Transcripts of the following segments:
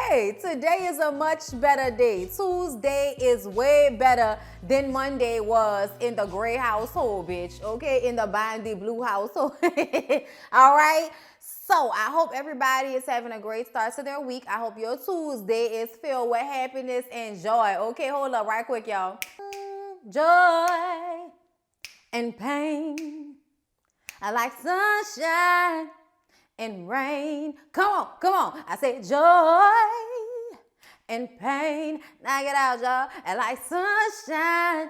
Okay, today is a much better day. Tuesday is way better than Monday was in the gray household, bitch. Okay, in the Bondi blue household. All right. So I hope everybody is having a great start to their week. I hope your Tuesday is filled with happiness and joy. Okay, hold up right quick, y'all. Joy and pain. I like sunshine and rain. Come on. I say joy and pain. Knock it out, y'all. I like sunshine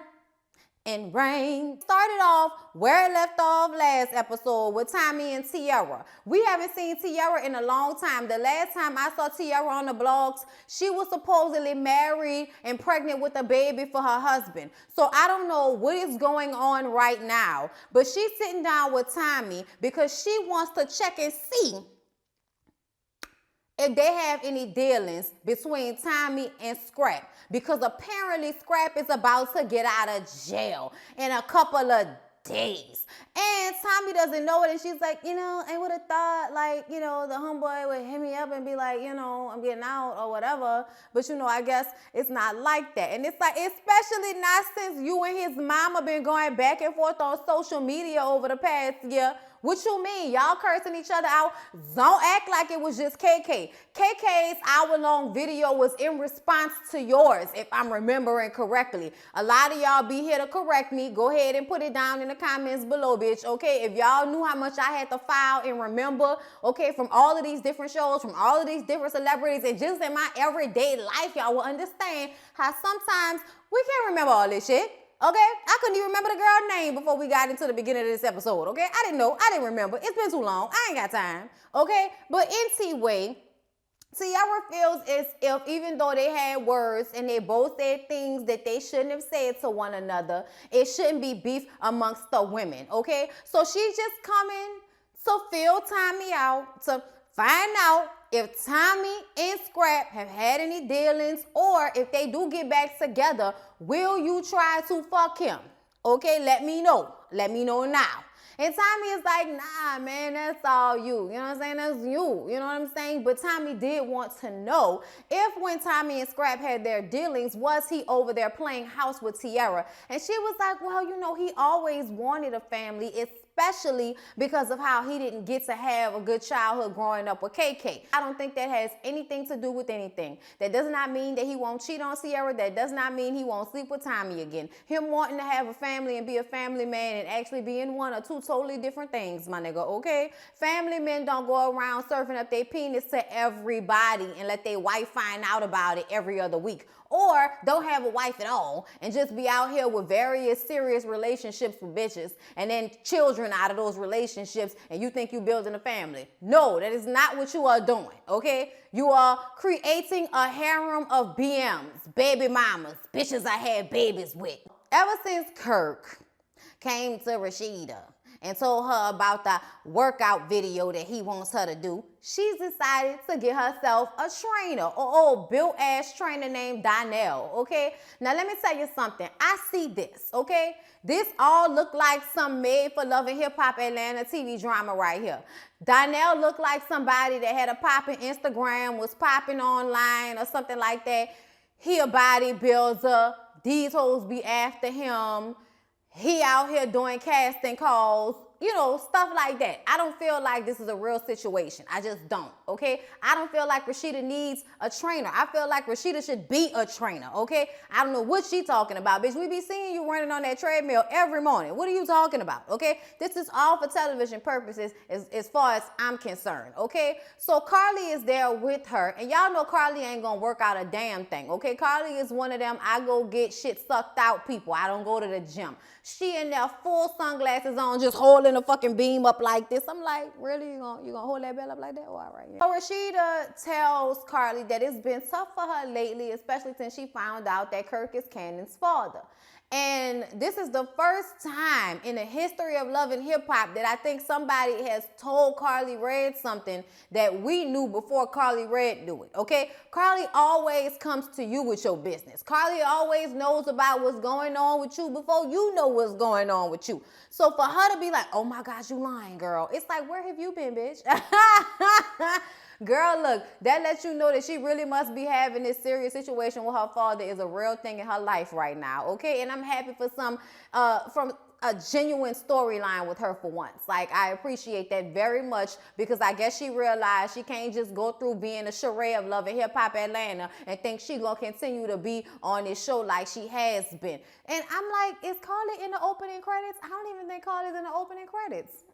and rain. Started off where it left off last episode with Tommy and Tiara. We haven't seen Tiara in a long time. The last time I saw Tiara on the blogs, she was supposedly married and pregnant with a baby for her husband. So I don't know what is going on right now, but she's sitting down with Tommy because she wants to check and see if they have any dealings between Tommy and Scrap, because apparently Scrap is about to get out of jail in a couple of days. And Tommy doesn't know it, and she's like, I would have thought, the homeboy would hit me up and be like, I'm getting out or whatever. But, I guess it's not like that. And it's like, especially not since you and his mama been going back and forth on social media over the past year. What you mean? Y'all cursing each other out? Don't act like it was just KK. KK's hour-long video was in response to yours, if I'm remembering correctly. A lot of y'all be here to correct me. Go ahead and put it down in the comments below, bitch, okay? If y'all knew how much I had to file and remember, okay, from all of these different shows, from all of these different celebrities, and just in my everyday life, y'all will understand how sometimes we can't remember all this shit. Okay, I couldn't even remember the girl's name before we got into the beginning of this episode, okay? I didn't know, I didn't remember. It's been too long, I ain't got time, okay? But anyway, Tiara feels as if even though they had words and they both said things that they shouldn't have said to one another, it shouldn't be beef amongst the women, okay? So she's just coming to feel Tommy out, to find out if Tommy and Scrap have had any dealings, or if they do get back together, will you try to fuck him? Okay, let me know. Let me know now. And Tommy is like, nah, man, that's all you. You know what I'm saying? That's you. You know what I'm saying? But Tommy did want to know if when Tommy and Scrap had their dealings, was he over there playing house with Tiara? And she was like, well, he always wanted a family, especially because of how he didn't get to have a good childhood growing up with KK. I don't think that has anything to do with anything. That does not mean that he won't cheat on Tiara. That does not mean he won't sleep with Tommy again. Him wanting to have a family and be a family man and actually being one or two totally different things, my nigga, okay? Family men don't go around surfing up their penis to everybody and let their wife find out about it every other week. Or don't have a wife at all and just be out here with various serious relationships with bitches and then children out of those relationships, and you think you building a family. No, that is not what you are doing, okay? You are creating a harem of BMs, baby mamas, bitches I had babies with. Ever since Kirk came to Rashida and told her about the workout video that he wants her to do, she's decided to get herself a trainer, an old built-ass trainer named Donnell, okay? Now, let me tell you something. I see this, okay? This all look like some Made for Love and Hip Hop Atlanta TV drama right here. Donnell looked like somebody that had a popping Instagram, was popping online or something like that. He a bodybuilder. These hoes be after him. He out here doing casting calls, stuff like that. I don't feel like this is a real situation. I just don't, okay? I don't feel like Rashida needs a trainer. I feel like Rashida should be a trainer, okay? I don't know what she talking about, bitch. We be seeing you running on that treadmill every morning. What are you talking about, okay? This is all for television purposes as far as I'm concerned, okay? So Carly is there with her, and y'all know Carly ain't gonna work out a damn thing, okay? Carly is one of them, I go get shit sucked out people. I don't go to the gym. She in there full sunglasses on, just holding a fucking beam up like this. I'm like, really? You gonna hold that bell up like that? Oh, all right. Yeah. So Rashida tells Carly that it's been tough for her lately, especially since she found out that Kirk is Cannon's father. And this is the first time in the history of Love and Hip Hop that I think somebody has told Carly Red something that we knew before Carly Red knew it, okay? Carly always comes to you with your business. Carly always knows about what's going on with you before you know what's going on with you. So for her to be like, oh my gosh, you lying, girl. It's like, where have you been, bitch? Girl, look, that lets you know that she really must be having this serious situation with her father is a real thing in her life right now, okay? And I'm happy for from a genuine storyline with her for once. Like, I appreciate that very much because I guess she realized she can't just go through being a charade of Love and Hip Hop Atlanta and think she gonna continue to be on this show like she has been. And I'm like, is Carly in the opening credits? I don't even think Carly's in the opening credits.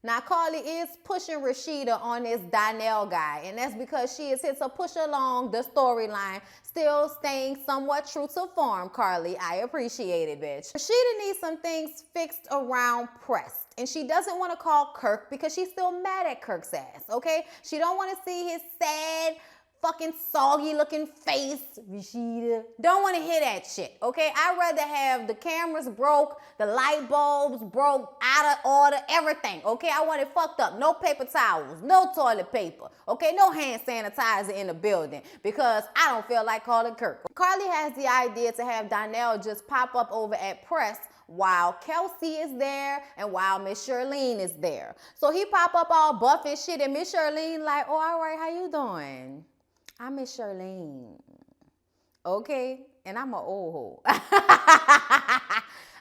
Now, Carly is pushing Rashida on this Donnell guy, and that's because she is here to push along the storyline, still staying somewhat true to form, Carly. I appreciate it, bitch. Rashida needs some things fixed around Pressed, and she doesn't want to call Kirk because she's still mad at Kirk's ass, okay? She don't want to see his sad, fucking soggy looking face, Rashida. Don't want to hear that shit, okay? I'd rather have the cameras broke, the light bulbs broke, out of order, everything, okay? I want it fucked up. No paper towels, no toilet paper, okay? No hand sanitizer in the building because I don't feel like calling Kirk. Carly has the idea to have Donnell just pop up over at Press while Kelsey is there and while Miss Shirlene is there. So he pop up all buff and shit, and Miss Shirlene like, oh, all right, how you doing? I'm Miss Shirlene, okay? And I'm an old hoe.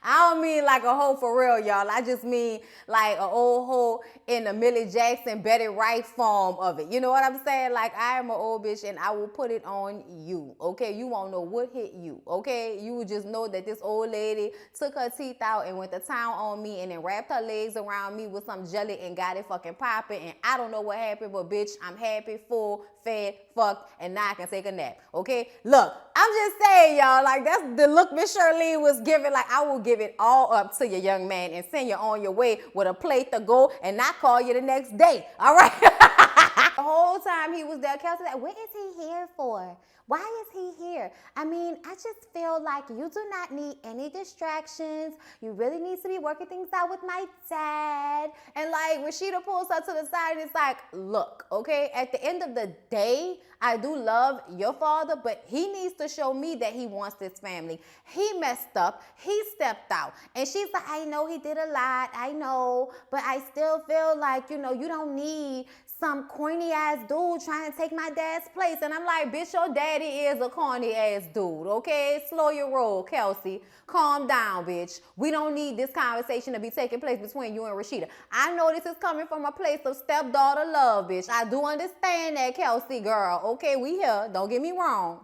I don't mean like a hoe for real, y'all. I just mean like an old hoe in the Millie Jackson, Betty Wright form of it. You know what I'm saying? Like, I am an old bitch and I will put it on you, okay? You won't know what hit you, okay? You will just know that this old lady took her teeth out and went to town on me and then wrapped her legs around me with some jelly and got it fucking popping. And I don't know what happened, but bitch, I'm happy, full, fed, fucked, and now I can take a nap, okay? Look, I'm just saying, y'all, like, that's the look Miss Shirlene was giving. Like, I will give it all up to you, young man, and send you on your way with a plate to go and not call you the next day, all right? The whole time he was there, Kelsey like, what is he here for? Why is he here? I mean, I just feel like you do not need any distractions. You really need to be working things out with my dad. And like, Rashida pulls her to the side and it's like, look, okay, at the end of the day, I do love your father, but he needs to show me that he wants this family. He messed up. He stepped out. And she's like, I know he did a lot. I know, but I still feel like, you know, you don't need some corny ass dude trying to take my dad's place. And I'm like, bitch, your daddy is a corny ass dude, okay? Slow your roll, Kelsey. Calm down, bitch. We don't need this conversation to be taking place between you and Rashida. I know this is coming from a place of stepdaughter love, bitch. I do understand that, Kelsey, girl. Okay, we here. Don't get me wrong.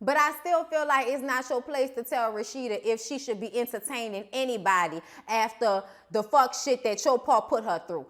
But I still feel like it's not your place to tell Rashida if she should be entertaining anybody after the fuck shit that your pa put her through.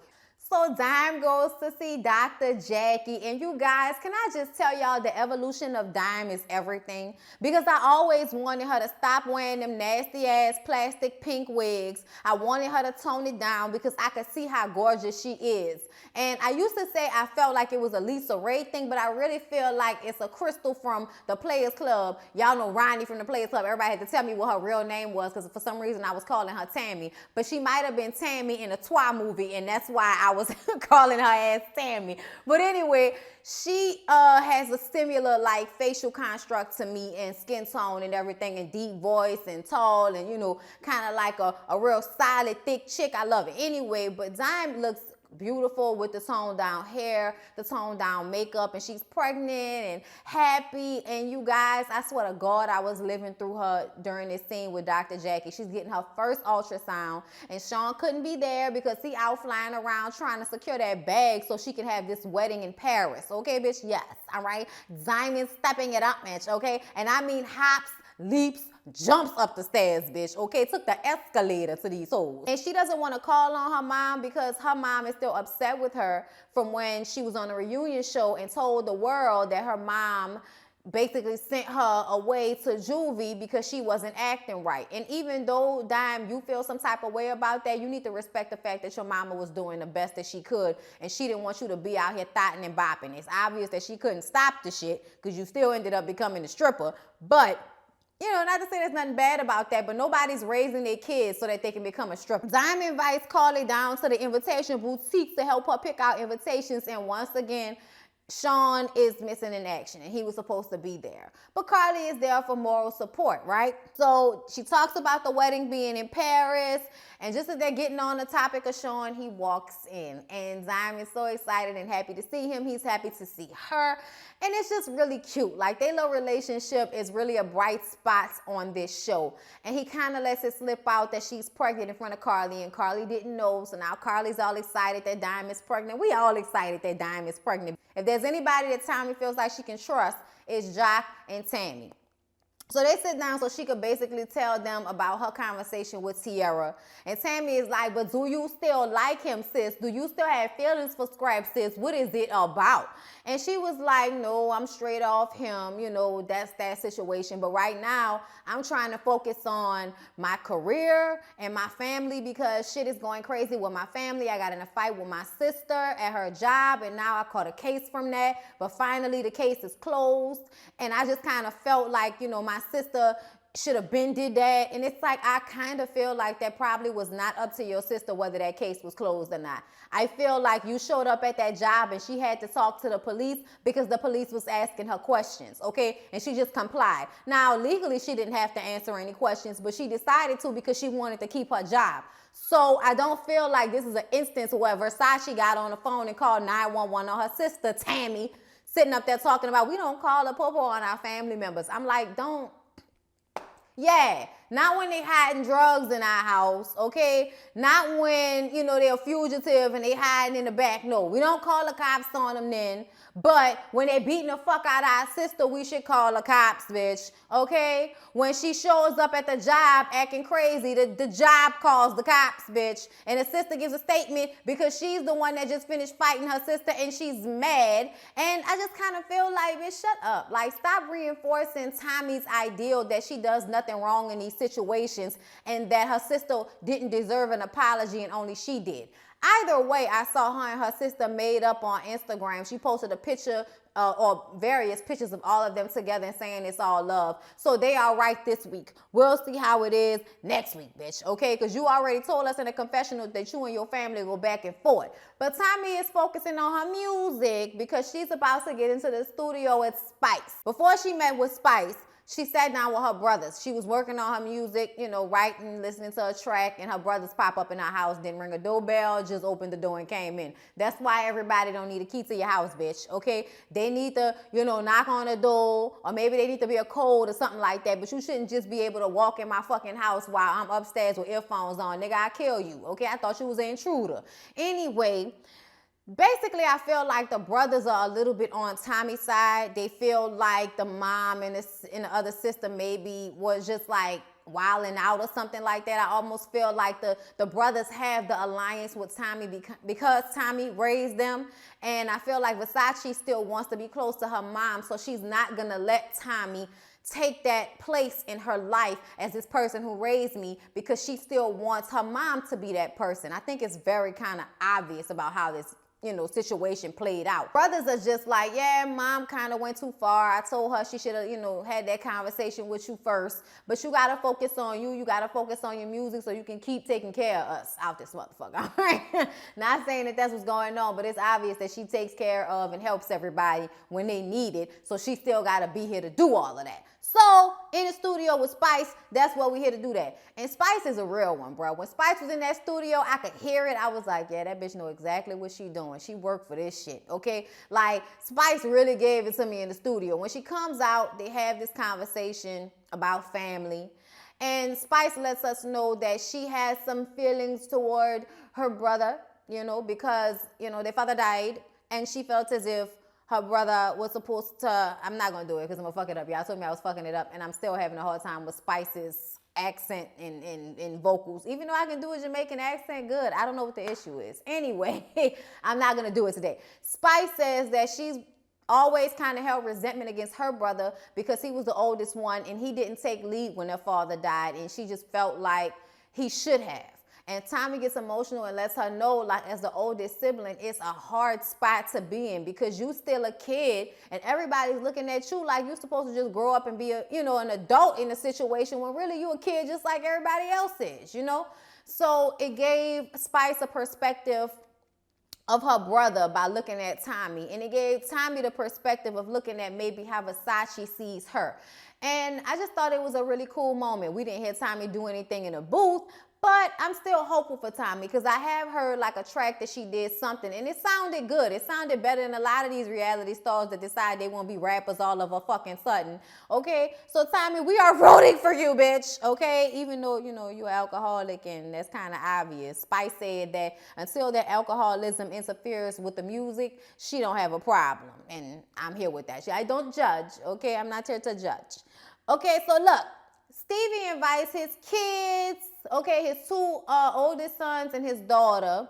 So Dime goes to see Dr. Jackie. And you guys, can I just tell y'all the evolution of Dime is everything? Because I always wanted her to stop wearing them nasty ass plastic pink wigs. I wanted her to tone it down because I could see how gorgeous she is. And I used to say I felt like it was a Lisa Ray thing, but I really feel like it's a Crystal from the Players Club. Y'all know Ronnie from the Players Club. Everybody had to tell me what her real name was because for some reason I was calling her Tammy. But she might have been Tammy in a Twa movie, and that's why I was calling her ass Tammy. But anyway, she has a similar like facial construct to me and skin tone and everything, and deep voice and tall and, you know, kind of like a real solid, thick chick. I love it. Anyway, but Dime looks beautiful with the toned down hair, the toned down makeup, and she's pregnant and happy. And you guys, I swear to God, I was living through her during this scene with Dr. Jackie. She's getting her first ultrasound, and Sean couldn't be there because he out flying around trying to secure that bag so she could have this wedding in Paris. Okay, bitch? Yes, all right? Diamond stepping it up, bitch, okay? And I mean hops, leaps, jumps up the stairs, bitch, okay? Took the escalator to these hoes. And she doesn't want to call on her mom because her mom is still upset with her from when she was on the reunion show and told the world that her mom basically sent her away to juvie because she wasn't acting right. And even though, Dime, you feel some type of way about that, you need to respect the fact that your mama was doing the best that she could, and she didn't want you to be out here thotting and bopping. It's obvious that she couldn't stop the shit because you still ended up becoming a stripper, but not to say there's nothing bad about that, but nobody's raising their kids so that they can become a stripper. Diamond invites Carly down to the invitation boutique to help her pick out invitations, and once again, Sean is missing in action, and he was supposed to be there. But Carly is there for moral support, right? So she talks about the wedding being in Paris, and just as they're getting on the topic of Sean, he walks in, and Diamond's so excited and happy to see him. He's happy to see her, and it's just really cute. Like, their little relationship is really a bright spot on this show, and he kind of lets it slip out that she's pregnant in front of Carly, and Carly didn't know, so now Carly's all excited that Diamond's pregnant. We all excited that Diamond's pregnant. If there's anybody that Tommy feels like she can trust, it's Joc and Tammy. So they sit down so she could basically tell them about her conversation with Tierra. And Tammy is like, but do you still like him, sis? Do you still have feelings for Scrap, sis? What is it about? And she was like, no, I'm straight off him. That's that situation. But right now, I'm trying to focus on my career and my family because shit is going crazy with my family. I got in a fight with my sister at her job, and now I caught a case from that. But finally, the case is closed. And I just kind of felt like, my sister should have been did that. And it's like, I kind of feel like that probably was not up to your sister whether that case was closed or not. I feel like you showed up at that job and she had to talk to the police because the police was asking her questions, okay? And she just complied. Now, legally, she didn't have to answer any questions, but she decided to because she wanted to keep her job. So I don't feel like this is an instance where Versace got on the phone and called 911 on her sister, Tammy, sitting up there talking about, we don't call a popo on our family members. I'm like, don't. Yeah, not when they hiding drugs in our house, okay? Not when, they're fugitive and they hiding in the back. No, we don't call the cops on them then. But when they beating the fuck out of our sister, we should call the cops, bitch, okay? When she shows up at the job acting crazy, the job calls the cops, bitch. And the sister gives a statement because she's the one that just finished fighting her sister and she's mad. And I just kind of feel like, bitch, shut up. Like, stop reinforcing Tommy's ideal that she does nothing wrong in these situations and that her sister didn't deserve an apology and only she did. Either way, I saw her and her sister made up on Instagram. She posted a picture or various pictures of all of them together and saying it's all love. So they are right this week. We'll see how it is next week, bitch, okay? Because you already told us in the confessional that you and your family go back and forth. But Tommy is focusing on her music because she's about to get into the studio with Spice. Before she met with Spice, she sat down with her brothers. She was working on her music, writing, listening to a track, and her brothers pop up in her house, didn't ring a doorbell, just opened the door and came in. That's why everybody don't need a key to your house, bitch, okay? They need to, knock on the door, or maybe they need to be a code or something like that, but you shouldn't just be able to walk in my fucking house while I'm upstairs with earphones on. Nigga, I'll kill you, okay? I thought you was an intruder. Anyway, basically, I feel like the brothers are a little bit on Tommy's side. They feel like the mom and the other sister maybe was just like wilding out or something like that. I almost feel like the brothers have the alliance with Tommy because Tommy raised them. And I feel like Versace still wants to be close to her mom, so she's not going to let Tommy take that place in her life as this person who raised me because she still wants her mom to be that person. I think it's very kind of obvious about how this situation played out. Brothers are just like, yeah, mom kind of went too far. I told her she should have, had that conversation with you first. But you got to focus on you. You got to focus on your music so you can keep taking care of us out this motherfucker. All right? Not saying that that's what's going on, but it's obvious that she takes care of and helps everybody when they need it. So she still got to be here to do all of that. So, in the studio with Spice, that's what we here to do that. And Spice is a real one, bro. When Spice was in that studio, I could hear it. I was like, yeah, that bitch know exactly what she doing. She worked for this shit, okay? Like, Spice really gave it to me in the studio. When she comes out, they have this conversation about family. And Spice lets us know that she has some feelings toward her brother, because, their father died. And she felt as if her brother was supposed to, I'm not going to do it because I'm going to fuck it up. Y'all told me I was fucking it up, and I'm still having a hard time with Spice's accent in vocals. Even though I can do a Jamaican accent good, I don't know what the issue is. Anyway, I'm not going to do it today. Spice says that she's always kind of held resentment against her brother because he was the oldest one, and he didn't take lead when their father died, and she just felt like he should have. And Tommy gets emotional and lets her know, like, as the oldest sibling, it's a hard spot to be in because you still a kid and everybody's looking at you like you're supposed to just grow up and be an adult in a situation when really you a kid just like everybody else is, So it gave Spice a perspective of her brother by looking at Tommy. And it gave Tommy the perspective of looking at maybe how Versace sees her. And I just thought it was a really cool moment. We didn't hear Tommy do anything in a booth, but I'm still hopeful for Tommy because I have heard like a track that she did something and it sounded good. It sounded better than a lot of these reality stars that decide they want to be rappers all of a fucking sudden. Okay, so Tommy, we are rooting for you, bitch. Okay, even though you're alcoholic and that's kind of obvious. Spice said that until that alcoholism interferes with the music, she don't have a problem, and I'm here with that. I don't judge. Okay, I'm not here to judge. Okay, so look. Stevie invites his kids, his two oldest sons and his daughter.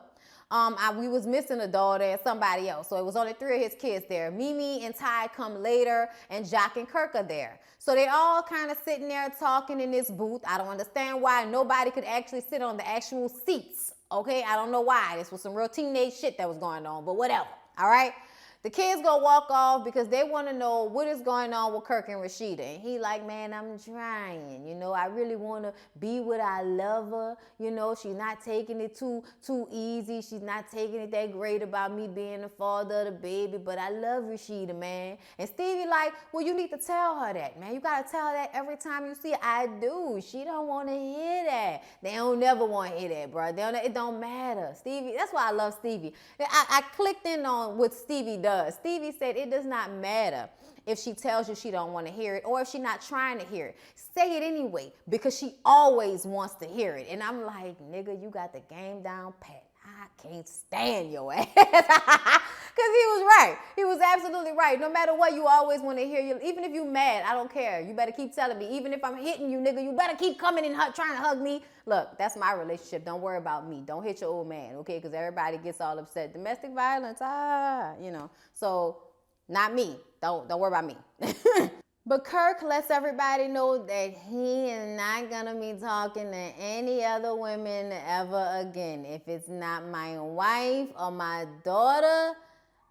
We was missing a daughter and somebody else. So it was only 3 of his kids there. Mimi and Ty come later, and Jock and Kirk are there. So they all kind of sitting there talking in this booth. I don't understand why nobody could actually sit on the actual seats. Okay, I don't know why. This was some real teenage shit that was going on, but whatever. All right. The kids go walk off because they want to know what is going on with Kirk and Rashida. And he like, man, I'm trying. I really want to be with I love her. She's not taking it too easy. She's not taking it that great about me being the father of the baby. But I love Rashida, man. And Stevie like, well, you need to tell her that, man. You got to tell her that every time you see her. I do. She don't want to hear that. They don't never want to hear that, bro. It don't matter. Stevie, that's why I love Stevie. I clicked in on what Stevie does. Stevie said it does not matter if she tells you she don't want to hear it or if she's not trying to hear it. Say it anyway because she always wants to hear it. And I'm like, nigga, you got the game down pat. I can't stand your ass. Because he was right. He was absolutely right. No matter what, you always want to hear you. Even if you mad, I don't care. You better keep telling me. Even if I'm hitting you, nigga, you better keep coming and trying to hug me. Look, that's my relationship. Don't worry about me. Don't hit your old man, okay? Because everybody gets all upset. Domestic violence, So, not me. Don't worry about me. But Kirk lets everybody know that he is not going to be talking to any other women ever again. If it's not my wife or my daughter,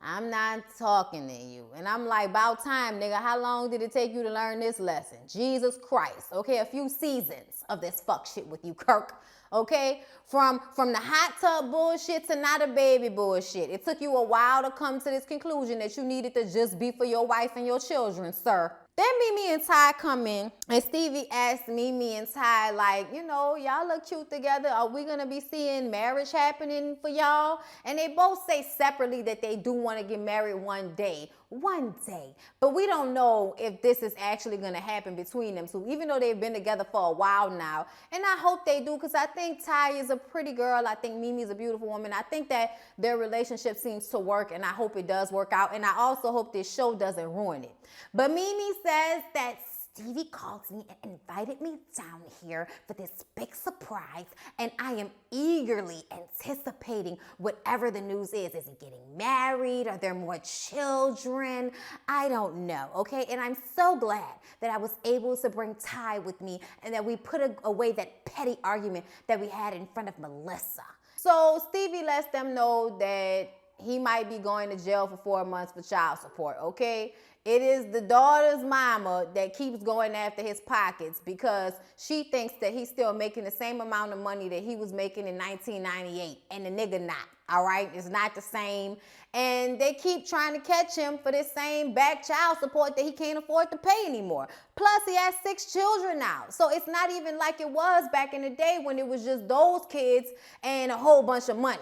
I'm not talking to you. And I'm like, about time, nigga. How long did it take you to learn this lesson? Jesus Christ. Okay, a few seasons of this fuck shit with you, Kirk. Okay, from the hot tub bullshit to not a baby bullshit. It took you a while to come to this conclusion that you needed to just be for your wife and your children, sir. Then Mimi and Ty come in, and Stevie asked Mimi and Ty, like, y'all look cute together. Are we going to be seeing marriage happening for y'all? And they both say separately that they do want to get married one day. One day. But we don't know if this is actually going to happen between them two, even though they've been together for a while now. And I hope they do because I think Ty is a pretty girl. I think Mimi is a beautiful woman. I think that their relationship seems to work, and I hope it does work out. And I also hope this show doesn't ruin it. But Mimi says that Stevie called me and invited me down here for this big surprise, and I am eagerly anticipating whatever the news is. Is he getting married? Are there more children? I don't know, okay? And I'm so glad that I was able to bring Ty with me and that we put away that petty argument that we had in front of Melissa. So Stevie lets them know that he might be going to jail for 4 months for child support, okay? It is the daughter's mama that keeps going after his pockets because she thinks that he's still making the same amount of money that he was making in 1998, and the nigga not, all right? It's not the same. And they keep trying to catch him for this same back child support that he can't afford to pay anymore. Plus, he has 6 children now. So it's not even like it was back in the day when it was just those kids and a whole bunch of money.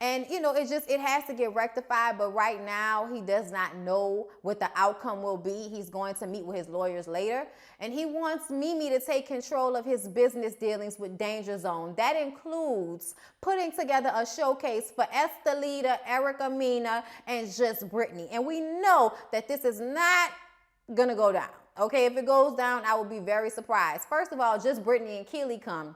And, it has to get rectified. But right now, he does not know what the outcome will be. He's going to meet with his lawyers later. And he wants Mimi to take control of his business dealings with Danger Zone. That includes putting together a showcase for Estelita, Erica Mena, and just Brittany. And we know that this is not going to go down. Okay, if it goes down, I will be very surprised. First of all, just Brittany and Keely come.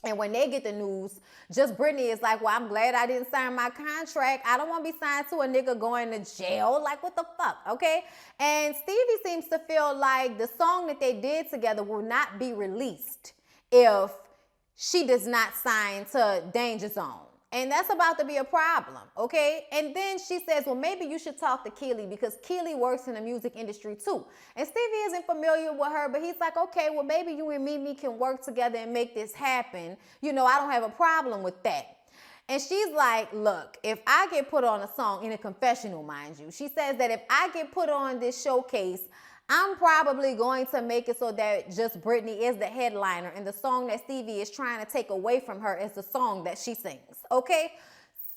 And when they get the news, just Brittany is like, well, I'm glad I didn't sign my contract. I don't want to be signed to a nigga going to jail. Like, what the fuck, okay? And Stevie seems to feel like the song that they did together will not be released if she does not sign to Danger Zone. And that's about to be a problem, okay? And then she says, well, maybe you should talk to Keely because Keely works in the music industry too. And Stevie isn't familiar with her, but he's like, okay, well, maybe you and Mimi can work together and make this happen. You know, I don't have a problem with that. And she's like, look, if I get put on a song, in a confessional, mind you, she says that if I get put on this showcase, I'm probably going to make it so that Just Brittany is the headliner, and the song that Stevie is trying to take away from her is the song that she sings, okay?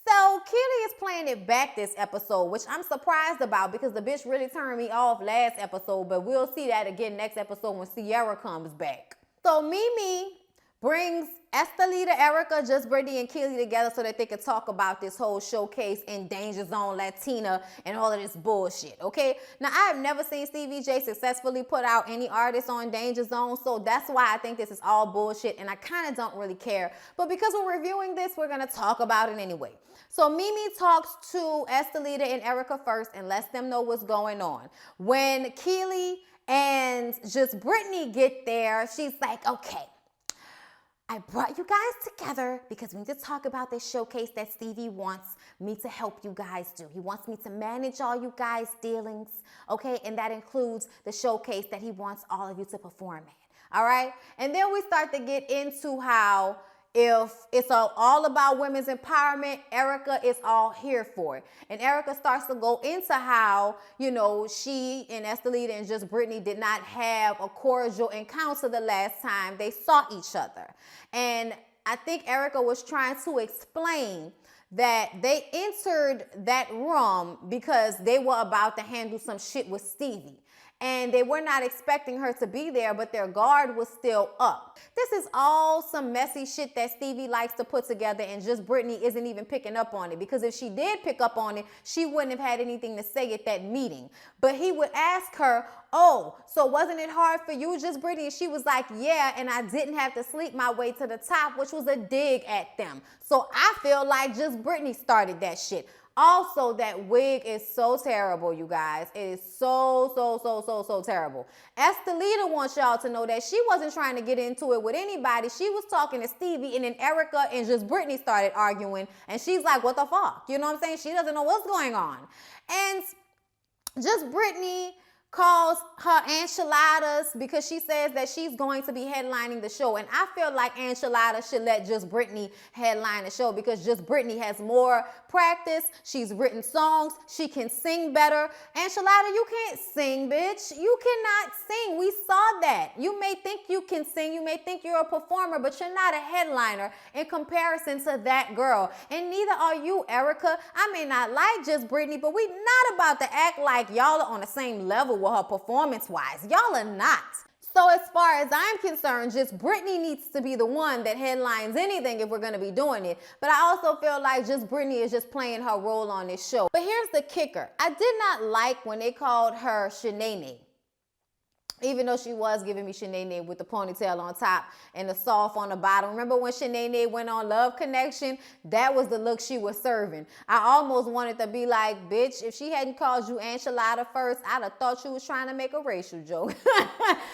So Keely is playing it back this episode, which I'm surprised about because the bitch really turned me off last episode, but we'll see that again next episode when Sierra comes back. So Mimi brings Estelita, Erica, Just Brittany, and Keely together so that they could talk about this whole showcase in Danger Zone Latina and all of this bullshit, okay? Now, I have never seen Stevie J successfully put out any artists on Danger Zone, so that's why I think this is all bullshit, and I kind of don't really care. But because we're reviewing this, we're going to talk about it anyway. So Mimi talks to Estelita and Erica first and lets them know what's going on. When Keely and Just Brittany get there, she's like, okay, I brought you guys together because we need to talk about this showcase that Stevie wants me to help you guys do. He wants me to manage all you guys' dealings, okay? And that includes the showcase that he wants all of you to perform at, all right? And then we start to get into how if it's all about women's empowerment, Erica is all here for it. And Erica starts to go into how, you know, she and Estelita and Just Brittany did not have a cordial encounter the last time they saw each other. And I think Erica was trying to explain that they entered that room because they were about to handle some shit with Stevie. And they were not expecting her to be there, but their guard was still up. This is all some messy shit that Stevie likes to put together, and Just Brittany isn't even picking up on it, because if she did pick up on it, she wouldn't have had anything to say at that meeting. But he would ask her, oh, so wasn't it hard for you, Just Brittany? And she was like, yeah, and I didn't have to sleep my way to the top, which was a dig at them. So I feel like Just Brittany started that shit. Also, that wig is so terrible, you guys. It is so terrible. Estelita wants y'all to know that she wasn't trying to get into it with anybody. She was talking to Stevie, and then Erica and Just Brittany started arguing, and she's like, what the fuck? You know what I'm saying? She doesn't know what's going on. And Just Brittany calls her Enchiladas because she says that she's going to be headlining the show. And I feel like Enchiladas should let Just Brittany headline the show because Just Brittany has more practice. She's written songs. She can sing better. Enchilada, you can't sing, bitch. You cannot sing. We saw that. You may think you can sing. You may think you're a performer, but you're not a headliner in comparison to that girl. And neither are you, Erica. I may not like Just Brittany, but we not about to act like y'all are on the same level with her performance-wise. Y'all are not. So as far as I'm concerned, Just Brittany needs to be the one that headlines anything if we're going to be doing it. But I also feel like Just Brittany is just playing her role on this show. But here's the kicker. I did not like when they called her Shanae. Even though she was giving me Shanae with the ponytail on top and the soft on the bottom. Remember when Shanae went on Love Connection? That was the look she was serving. I almost wanted to be like, bitch, if she hadn't called you Enchilada first, I'd have thought you was trying to make a racial joke.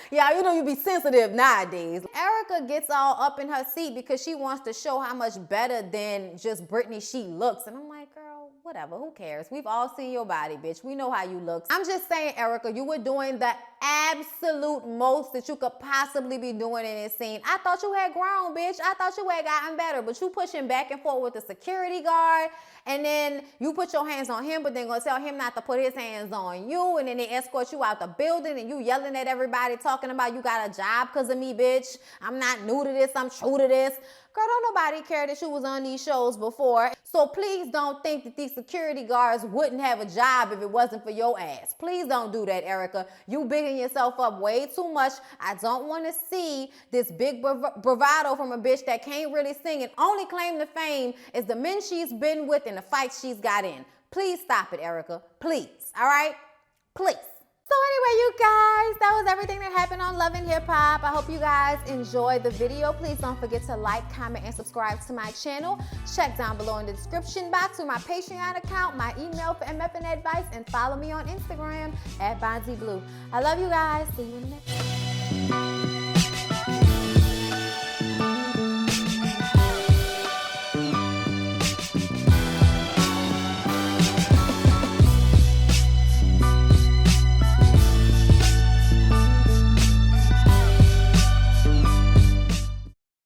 Yeah, you know you be sensitive nowadays. Erica gets all up in her seat because she wants to show how much better than Just Brittany she looks. And I'm like, girl, whatever, who cares? We've all seen your body, bitch. We know how you look. I'm just saying, Erica, you were doing the absolute most that you could possibly be doing in this scene. I thought you had grown, bitch. I thought you had gotten better, but you pushing back and forth with the security guard, and then you put your hands on him, but then gonna tell him not to put his hands on you, and then they escort you out the building, and you yelling at everybody, talking about you got a job because of me, bitch. I'm not new to this, I'm true to this. Girl, don't nobody care that you was on these shows before. So please don't think that these security guards wouldn't have a job if it wasn't for your ass. Please don't do that, Erica. You bigging yourself up way too much. I don't want to see this big bravado from a bitch that can't really sing and only claim the fame is the men she's been with and the fights she's got in. Please stop it, Erica. Please. All right? Please. So anyway, you guys, that was everything that happened on Love and Hip Hop. I hope you guys enjoyed the video. Please don't forget to like, comment, and subscribe to my channel. Check down below in the description box for my Patreon account, my email for MFN advice, and follow me on Instagram at BonziBlue. I love you guys. See you in the next one.